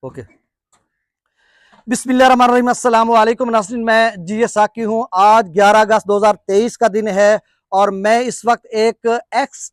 Okay. बिस्मिल्लाहिर्रहमानिर्रहीम, अस्सलाम वालेकुम नाज़रीन, मैं जी साकी हूँ। आज 11 अगस्त 2023 का दिन है और मैं इस वक्त एक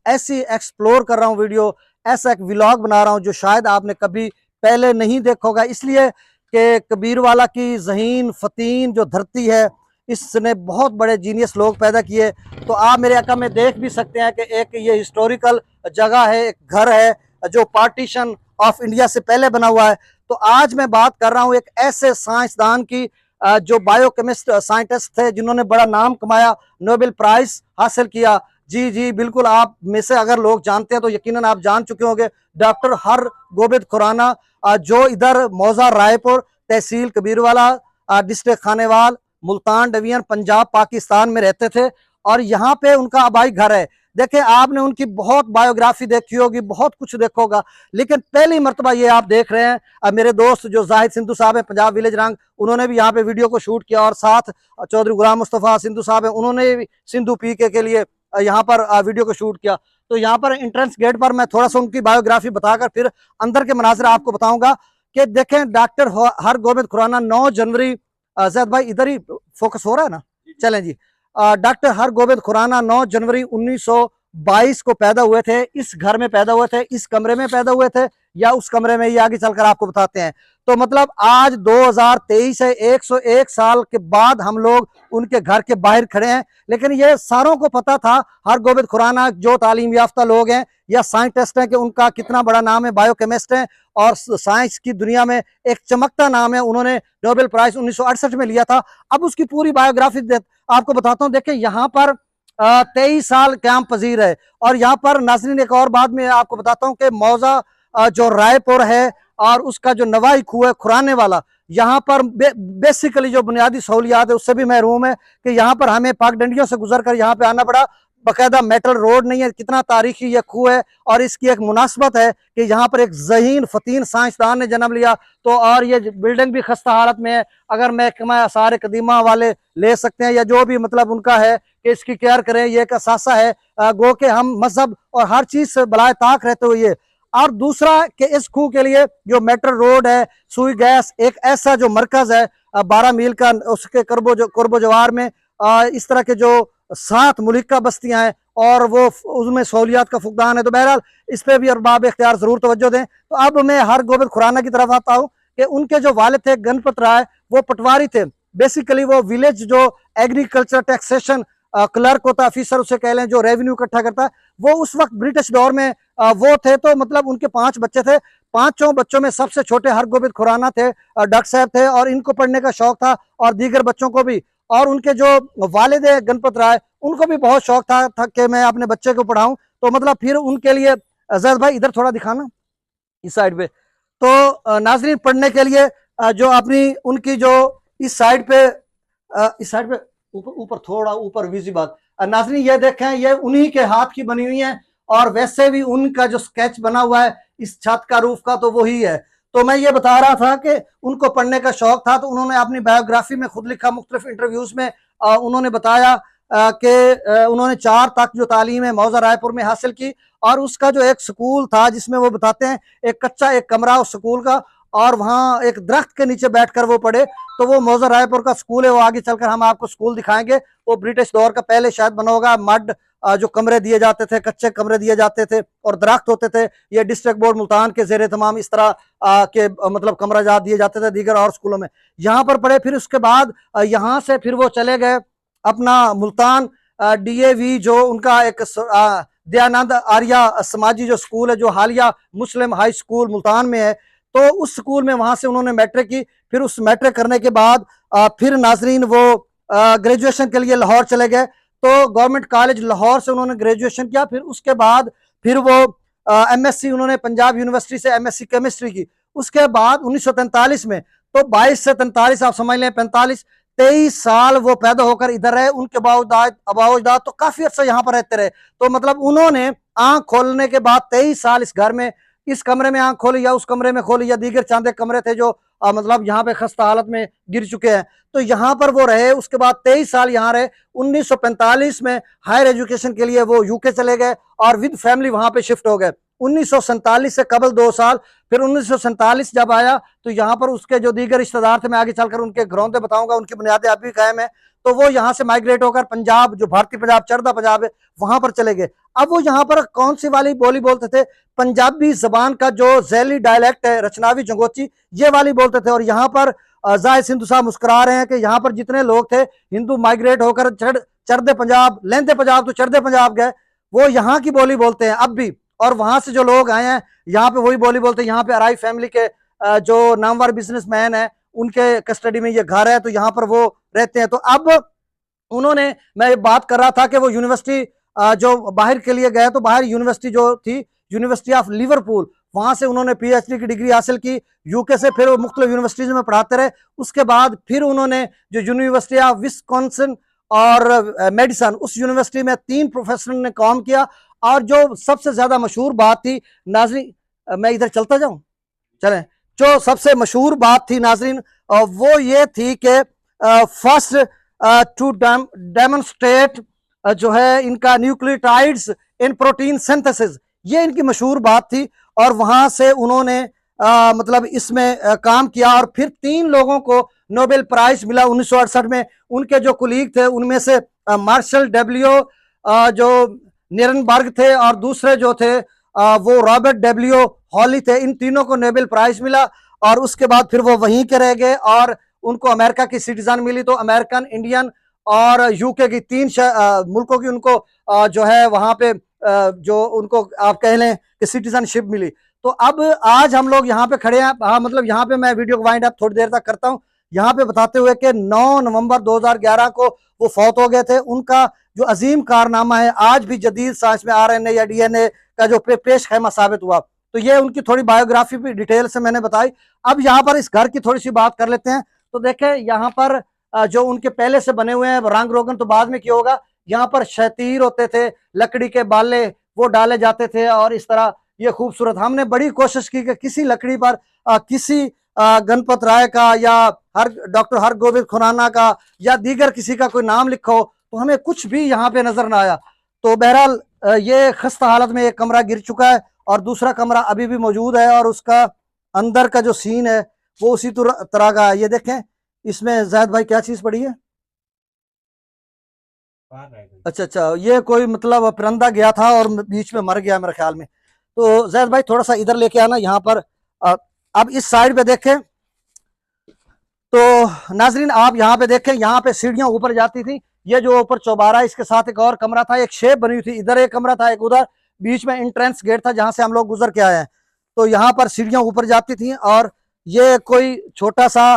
ऐसी एक्सप्लोर कर रहा हूँ वीडियो, ऐसा एक व्लॉग बना रहा हूँ जो शायद आपने कभी पहले नहीं देखा होगा, इसलिए कि कबीरवाला की ज़हीन फ़तीन जो धरती है, इसने बहुत बड़े जीनियस लोग पैदा किए। तो आप मेरे अका में देख भी सकते हैं कि एक ये हिस्टोरिकल जगह है, एक घर है जो पार्टीशन ऑफ इंडिया से पहले बना हुआ है। तो आज मैं बात कर रहा हूँ एक ऐसे साइंसदान की जो बायोकेमिस्ट साइंटिस्ट थे, जिन्होंने बड़ा नाम कमाया, नोबेल प्राइज हासिल किया। जी जी बिल्कुल, आप में से अगर लोग जानते हैं तो यकीनन आप जान चुके होंगे, डॉक्टर हरगोबिंद खुराना, जो इधर मौजा रायपुर, तहसील कबीरवाला, डिस्ट्रिक्ट खानेवाल, मुल्तान डिवीजन, पंजाब पाकिस्तान में रहते थे और यहाँ पे उनका आबाई घर है। देखें, आपने उनकी बहुत बायोग्राफी देखी होगी, बहुत कुछ देखा होगा, लेकिन पहली मर्तबा ये आप देख रहे हैं। अब मेरे दोस्त जो जाहिद सिंधु साहब हैं, पंजाब विलेज रंग, उन्होंने भी यहाँ पे वीडियो को शूट किया और साथ चौधरी गुलाम मुस्तफ़ा सिंधु साहब हैं, उन्होंने भी सिंधु पीके के लिए यहाँ पर वीडियो को शूट किया। तो यहाँ पर एंट्रेंस गेट पर मैं थोड़ा सा उनकी बायोग्राफी बताकर फिर अंदर के मनाज़िर आपको बताऊंगा कि देखें, डॉक्टर हरगोबिंद खुराना 9 जनवरी, जैद भाई इधर ही फोकस हो रहा है ना, चलें जी। डॉक्टर हरगोबिंद खुराना 9 जनवरी 1922 को पैदा हुए थे। इस घर में पैदा हुए थे, इस कमरे में पैदा हुए थे या उस कमरे में, ये आगे चलकर आपको बताते हैं। तो मतलब आज 2023 है, 101 साल के बाद हम लोग उनके घर के बाहर खड़े हैं। लेकिन ये सारों को पता था, हरगोबिंद खुराना जो तालीम याफ्ता लोग हैं या साइंटिस्ट हैं, कि उनका कितना बड़ा नाम है, बायोकेमिस्ट हैं और साइंस की दुनिया में एक चमकता नाम है। उन्होंने नोबेल प्राइज 1968 में लिया था। अब उसकी पूरी बायोग्राफी आपको बताता हूँ। देखिए, यहाँ पर 23 साल क्याम पजीर है और यहाँ पर नाज़रीन एक और बात मैं आपको बताता हूँ कि मौजा जो रायपुर है और उसका जो नवाई खूह है खुराने वाला, यहाँ पर बेसिकली जो बुनियादी सहूलियात है उससे भी महरूम है कि यहाँ पर हमें पगडंडियों से गुजर कर यहाँ पे आना पड़ा। बाकायदा मेटल रोड नहीं है, कितना तारीखी ये खूह है और इसकी एक मुनासबत है कि यहाँ पर एक ज़हीन फ़तीन साइंसदान ने जन्म लिया। तो और ये बिल्डिंग भी खस्ता हालत में है, अगर महकमा आसार कदीमा वाले ले सकते हैं या जो भी मतलब उनका है कि इसकी केयर करें, ये एक असासा है। गो के हम मजहब और हर चीज से बलाए ताक रहते हुए। और दूसरा कि इस खूह के लिए जो मेट्रो रोड है, सुई गैस, एक ऐसा जो मरकज है 12 मील का, उसके कुर्बो जवार में इस तरह के जो 7 मुल्क का बस्तियां हैं और वो उसमें सहूलियात का फुकदान है। तो बहरहाल इस पर भी अरबाब इख्तियार जरूर तवज्जो दें। तो अब मैं हरगोबिंद खुराना की तरफ आता हूँ कि उनके जो वालिद थे गणपत राय, वो पटवारी थे। बेसिकली वो विलेज जो एग्रीकल्चर टैक्सेशन क्लर्क होता, ऑफिसर उसे कह लें, जो रेवेन्यू इकट्ठा करता है, वो उस वक्त ब्रिटिश दौर में वो थे। तो मतलब उनके 5 बच्चे थे, 5 बच्चों में सबसे छोटे हरगोबिंद खुराना थे, डॉक्टर साहब थे और इनको पढ़ने का शौक था और दीगर बच्चों को भी। और उनके जो वालिद है गणपत राय, उनको भी बहुत शौक था कि मैं अपने बच्चे को पढ़ाऊं। तो मतलब फिर उनके लिए, जैद भाई इधर थोड़ा दिखाना इस साइड पे, तो नाजरीन पढ़ने के लिए जो अपनी उनकी जो इस साइड पे ऊपर ऊपर थोड़ा ऊपर विजिबल, नाजरीन ये देखें, ये उन्हीं के हाथ की बनी हुई है और वैसे भी उनका जो स्केच बना हुआ है इस छत का, रूफ का, तो वही है। तो मैं ये बता रहा था कि उनको पढ़ने का शौक था, तो उन्होंने अपनी बायोग्राफी में खुद लिखा, मुख्तलिफ इंटरव्यूज में उन्होंने बताया कि उन्होंने 4 तक जो तालीम है मौजा रायपुर में हासिल की और उसका जो एक स्कूल था जिसमें वो बताते हैं एक कच्चा एक कमरा उस स्कूल का और वहाँ एक दरख्त के नीचे बैठकर वो पढ़े। तो वो मौजा रायपुर का स्कूल है, वो आगे चलकर हम आपको स्कूल दिखाएंगे। वो ब्रिटिश दौर का पहले शायद बना होगा, मड जो कमरे दिए जाते थे, कच्चे कमरे दिए जाते थे और दरख्त होते थे। ये डिस्ट्रिक्ट बोर्ड मुल्तान के जेर तमाम इस तरह के मतलब कमरा जात दिए जाते थे दीगर और स्कूलों में। यहाँ पर पढ़े, फिर उसके बाद यहाँ से फिर वो चले गए अपना मुल्तान DAV, जो उनका एक दयानंद आर्या समाजी जो स्कूल है, जो हालिया मुस्लिम हाई स्कूल मुल्तान में है। तो उस स्कूल में वहां से उन्होंने मैट्रिक की। फिर उस मैट्रिक करने के बाद फिर नाजरीन वो ग्रेजुएशन के लिए लाहौर चले गए। तो गवर्नमेंट कॉलेज लाहौर से उन्होंने ग्रेजुएशन किया। फिर उसके बाद फिर वो MSc उन्होंने पंजाब यूनिवर्सिटी से MSc केमिस्ट्री की। उसके बाद 1943 में, तो 22 से 43 आप समझ लें 45, 23 साल वो पैदा होकर इधर रहे। उनके अबाउजदाद तो काफी अर्सा यहाँ पर रहते रहे। तो मतलब उन्होंने आंख खोलने के बाद 23 साल इस घर में, इस कमरे में आंख खोली या उस कमरे में खोली या दीगर चांदे कमरे थे जो मतलब यहाँ पे खस्ता हालत में गिर चुके हैं, तो यहाँ पर वो रहे। उसके बाद 23 साल यहाँ रहे। 1945 में हायर एजुकेशन के लिए वो UK चले गए और विद फैमिली वहां पे शिफ्ट हो गए। 1947 से कबल 2 साल, फिर 1947 जब आया तो यहाँ पर उसके जो दीगर रिश्तेदार थे, मैं आगे चलकर उनके घरों से बताऊंगा, उनकी बुनियादें अब भी कायम है। तो वो यहाँ से माइग्रेट होकर पंजाब, जो भारतीय पंजाब, चरदा पंजाब है, वहां पर चले गए। अब वो यहाँ पर कौन सी वाली बोली बोलते थे? पंजाबी जबान का जो झैली डायलैक्ट है, रचनावी जंगोची, ये वाली बोलते थे। और यहाँ पर जाहिद सिंधु साहब मुस्कुरा रहे हैं कि यहाँ पर जितने लोग थे हिंदू माइग्रेट होकर चरदे पंजाब, लहंदे पंजाब तो चरदे पंजाब गए, वो यहाँ की बोली बोलते हैं अब भी। और वहां से जो लोग आए हैं यहाँ पे वही बोली बोलते हैं। यहाँ पे अराई फैमिली के जो नामवर बिजनेसमैन है, उनके कस्टडी में ये घर है, तो यहाँ पर वो रहते हैं। तो अब उन्होंने, मैं बात कर रहा था कि वो यूनिवर्सिटी जो बाहर के लिए गए, तो बाहर यूनिवर्सिटी जो थी, यूनिवर्सिटी ऑफ लिवरपूल, वहां से उन्होंने पीएचडी की डिग्री हासिल की। यूके से फिर वो मुख्तलिफ यूनिवर्सिटीज में पढ़ाते रहे। उसके बाद फिर उन्होंने जो यूनिवर्सिटी ऑफ विस्कॉन्सिन और मेडिसन, उस यूनिवर्सिटी में 3 प्रोफेसर ने काम किया। और जो सबसे ज्यादा मशहूर बात थी नाजरीन, मैं इधर चलता जाऊं, चलें, जो सबसे मशहूर बात थी नाजरीन, वो ये थी कि फर्स्ट टू डेमोन्स्ट्रेट जो है इनका न्यूक्लियोटाइड्स इन प्रोटीन सिंथेसिस, ये इनकी मशहूर बात थी। और वहां से उन्होंने मतलब इसमें काम किया। और फिर 3 लोगों को नोबेल प्राइज मिला 1968 में। उनके जो कुलीग थे उनमें से मार्शल डब्ल्यू जो निरनबर्ग थे, और दूसरे जो थे वो रॉबर्ट डब्ल्यू हॉली थे। इन तीनों को नोबेल प्राइज मिला। और उसके बाद फिर वो वहीं के रह गए और उनको अमेरिका की सिटीजन मिली। तो अमेरिकन, इंडियन और यूके की 3 मुल्कों की उनको जो है वहां पे जो उनको आप कह लें कि सिटीजनशिप मिली। तो अब आज हम लोग यहाँ पे खड़े हैं। हाँ, मतलब यहाँ पे मैं वीडियो को वाइंड अप थोड़ी देर तक करता हूँ, यहाँ पे बताते हुए कि 9 नवंबर 2011 को वो फौत हो गए थे। उनका जो अजीम कारनामा है आज भी जदीद साइंस में आरएनए या डीएनए का जो पेश खैमा साबित हुआ। तो ये उनकी थोड़ी बायोग्राफी भी डिटेल से मैंने बताई। अब यहाँ पर इस घर की थोड़ी सी बात कर लेते हैं। तो देखें यहाँ पर जो उनके पहले से बने हुए हैं, रंग रोगन तो बाद में किया होगा। यहाँ पर शतीर होते थे, लकड़ी के बाले वो डाले जाते थे, और इस तरह ये खूबसूरत। हमने बड़ी कोशिश की कि किसी लकड़ी पर किसी गणपत राय का या डॉक्टर हरगोविंद खुराना का या दीगर किसी का कोई नाम लिखा हो, तो हमें कुछ भी यहाँ पे नजर ना आया। तो बहरहाल ये खस्ता हालत में एक कमरा गिर चुका है और दूसरा कमरा अभी भी मौजूद है, और उसका अंदर का जो सीन है वो उसी तरह का है। ये देखें, इसमें जायद भाई क्या चीज पड़ी है? अच्छा, ये कोई मतलब परिंदा गया था और बीच में मर गया मेरे ख्याल में। तो जैद भाई थोड़ा सा इधर लेके आना यहाँ पर। अब इस साइड पे देखें तो नाजरीन आप यहाँ पे देखें, यहाँ पे सीढ़ियां ऊपर जाती थी। ये जो ऊपर चौबारा, इसके साथ एक और कमरा था, एक शेप बनी हुई थी, इधर एक कमरा था, एक उधर, बीच में एंट्रेंस गेट था जहां से हम लोग गुजर के आए हैं। तो यहाँ पर सीढ़ियां ऊपर जाती थी। और ये कोई छोटा सा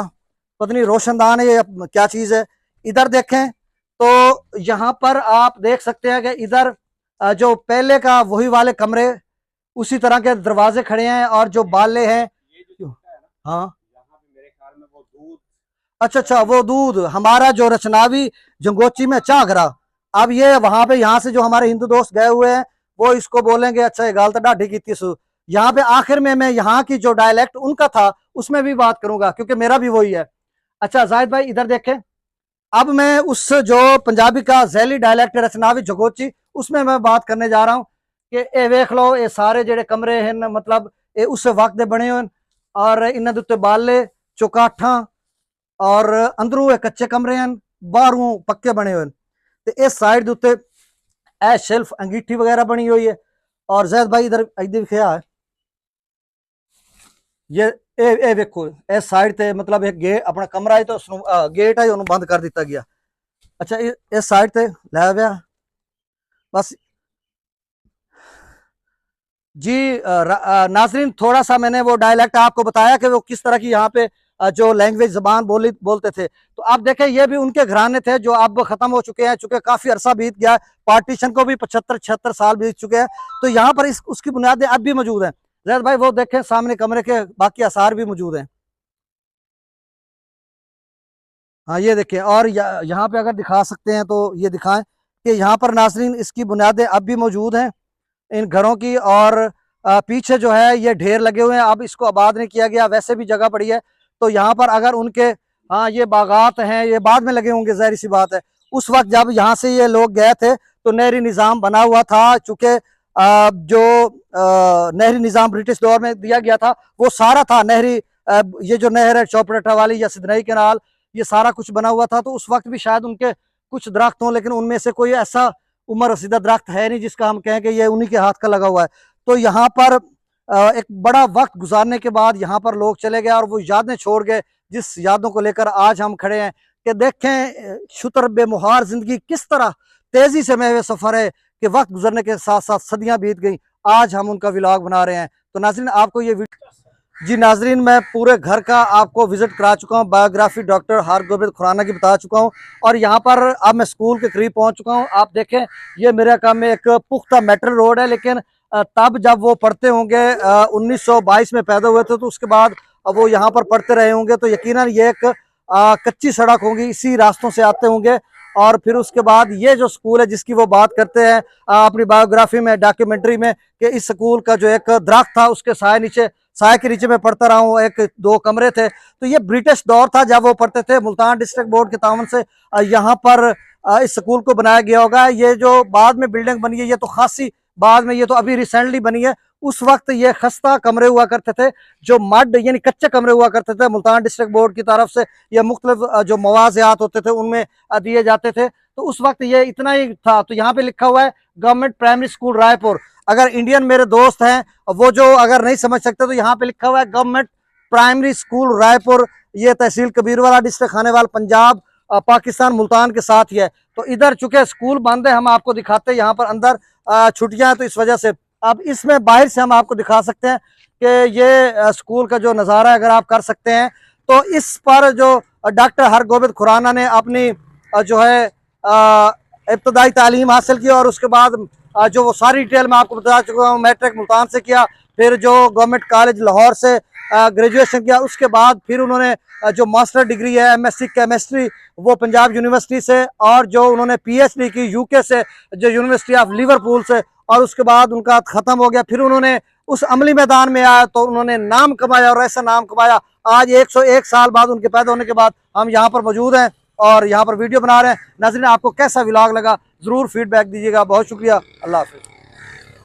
पता नहीं रोशनदान है या क्या चीज है। इधर देखें तो यहाँ पर आप देख सकते हैं कि इधर जो पहले का वही वाले कमरे, उसी तरह के दरवाजे खड़े हैं और जो बाले हैं। हाँ, अच्छा, वो दूध हमारा जो रचनावी जंगोची में चाघरा। अब ये वहां पे यहाँ से जो हमारे हिंदू दोस्त गए हुए हैं वो इसको बोलेंगे अच्छा ये गाल ढाडी की सु। यहाँ पे आखिर में मैं यहाँ की जो डायलेक्ट उनका था उसमें भी बात करूंगा क्योंकि मेरा भी वही है। अच्छा जाहिद भाई इधर देखें, अब मैं उस जो पंजाबी का झैली डायलैक्ट रचनावी जगोची उसमें मैं बात करने जा रहा हूँ कि ए वेख लो ये सारे जेडे कमरे हैं मतलब ये उस वक्त दे बने हुए और इन्होंने उत्ते बाले चौकाठा और अंदरों कच्चे कमरे हैं, बाहरों पक्के बने हुए। तो इस साइड के उत्ते ए शेल्फ अंगीठी वगैरह बनी हुई है। और जैद भाई इधर इधर क्या है ये वेखो इस साइड ते मतलब एक गेट अपना कमरा है तो गेट है उन्होंने बंद कर दिता गया। अच्छा इस साइड ते लै गया बस जी। नाजरीन थोड़ा सा मैंने वो डायलेक्ट आपको बताया कि वो किस तरह की यहाँ पे जो लैंग्वेज जबान बोलते थे। तो आप देखें ये भी उनके घराने थे जो अब खत्म हो चुके हैं, चूंकि काफी अरसा बीत गया, पार्टीशन को भी 75-76 साल बीत चुके हैं। तो यहाँ पर उसकी बुनियादें अब भी मौजूद हैं। जैद भाई वो देखें सामने कमरे के बाकी आसार भी मौजूद हैं। हाँ ये देखें, और यहाँ पे अगर दिखा सकते हैं तो ये दिखाएं कि यहाँ पर नाजरीन इसकी बुनियादें अब भी मौजूद हैं इन घरों की। और पीछे जो है ये ढेर लगे हुए हैं, अब इसको आबाद नहीं किया गया, वैसे भी जगह पड़ी है। तो यहाँ पर अगर उनके हाँ ये बागात हैं ये बाद में लगे होंगे, जाहिर सी बात है। उस वक्त जब यहाँ से ये लोग गए थे तो नहरी निज़ाम बना हुआ था, चूँकि जो नहरी निज़ाम ब्रिटिश दौर में दिया गया था वो सारा था। नहरी ये जो नहर है चौपड़टा वाली या सिधनई कैनाल, ये सारा कुछ बना हुआ था। तो उस वक्त भी शायद उनके कुछ दरख्त हों, लेकिन उनमें से कोई ऐसा उम्र रसीदा दरख्त है नहीं जिसका हम कहें कि ये उन्हीं के हाथ का लगा हुआ है। तो यहाँ पर एक बड़ा वक्त गुजारने के बाद यहाँ पर लोग चले गए और वो यादें छोड़ गए, जिस यादों को लेकर आज हम खड़े हैं कि देखें शुतर बेमुहार जिंदगी किस तरह तेजी से महवे सफर है कि वक्त गुजरने के साथ साथ सदियां बीत गई, आज हम उनका व्लॉग बना रहे हैं। तो नाजरीन आपको ये जी नाजरीन, मैं पूरे घर का आपको विजिट करा चुका हूँ, बायोग्राफी डॉक्टर हरगोबिंद खुराना की बता चुका हूँ और यहाँ पर अब मैं स्कूल के करीब पहुँच चुका हूँ। आप देखें ये मेरे काम में एक पुख्ता मेटल रोड है, लेकिन तब जब वो पढ़ते होंगे 1922 में पैदा हुए थे, तो उसके बाद वो यहाँ पर पढ़ते रहे होंगे, तो यकीनन ये एक कच्ची सड़क होगी, इसी रास्तों से आते होंगे। और फिर उसके बाद ये जो स्कूल है जिसकी वो बात करते हैं अपनी बायोग्राफी में, डॉक्यूमेंट्री में, कि इस स्कूल का जो एक दरख्त था उसके साए के नीचे मैं पढ़ता रहा हूँ, एक दो कमरे थे। तो ये ब्रिटिश दौर था जब वो पढ़ते थे। मुल्तान डिस्ट्रिक्ट बोर्ड के तावन से यहाँ पर इस स्कूल को बनाया गया होगा। ये जो बाद में बिल्डिंग बनी है ये तो खासी बाद में, ये तो अभी रिसेंटली बनी है। उस वक्त ये खस्ता कमरे हुआ करते थे, जो मड यानी कच्चे कमरे हुआ करते थे। मुल्तान डिस्ट्रिक्ट बोर्ड की तरफ से ये मुख्तलिफ जो मवाज़ियात होते थे उनमें दिए जाते थे। तो उस वक्त ये इतना ही था। तो यहाँ पे लिखा हुआ है गवर्नमेंट प्राइमरी स्कूल रायपुर। अगर इंडियन मेरे दोस्त हैं वो जो अगर नहीं समझ सकते तो यहाँ पे लिखा हुआ है गवर्नमेंट प्राइमरी स्कूल रायपुर। ये तहसील कबीरवाला, डिस्ट्रिक्ट खानेवाल, पंजाब, पाकिस्तान, मुल्तान के साथ ही है। तो इधर चूंकि स्कूल बंद है, हम आपको दिखाते हैं यहाँ पर अंदर छुट्टियां हैं, तो इस वजह से अब इसमें बाहर से हम आपको दिखा सकते हैं कि ये स्कूल का जो नज़ारा है अगर आप कर सकते हैं। तो इस पर जो डॉक्टर हरगोबिंद खुराना ने अपनी जो है इब्तदाई तालीम हासिल की और उसके बाद जो वो सारी डिटेल मैं आपको बता चुका हूँ। मैट्रिक मुल्तान से किया, फिर जो गवर्नमेंट कॉलेज लाहौर से ग्रेजुएशन किया, उसके बाद फिर उन्होंने जो मास्टर डिग्री है एमएससी केमिस्ट्री वो पंजाब यूनिवर्सिटी से, और जो उन्होंने पीएचडी की यूके से, जो यूनिवर्सिटी ऑफ लिवरपूल से, और उसके बाद उनका ख़त्म हो गया। फिर उन्होंने उस अमली मैदान में आया तो उन्होंने नाम कमाया और ऐसा नाम कमाया। आज 101 साल बाद उनके पैदा होने के बाद हम यहाँ पर मौजूद हैं और यहाँ पर वीडियो बना रहे हैं। नाज़रीन आपको कैसा व्लॉग लगा ज़रूर फीडबैक दीजिएगा। बहुत शुक्रिया, अल्लाह हाफ़िज़।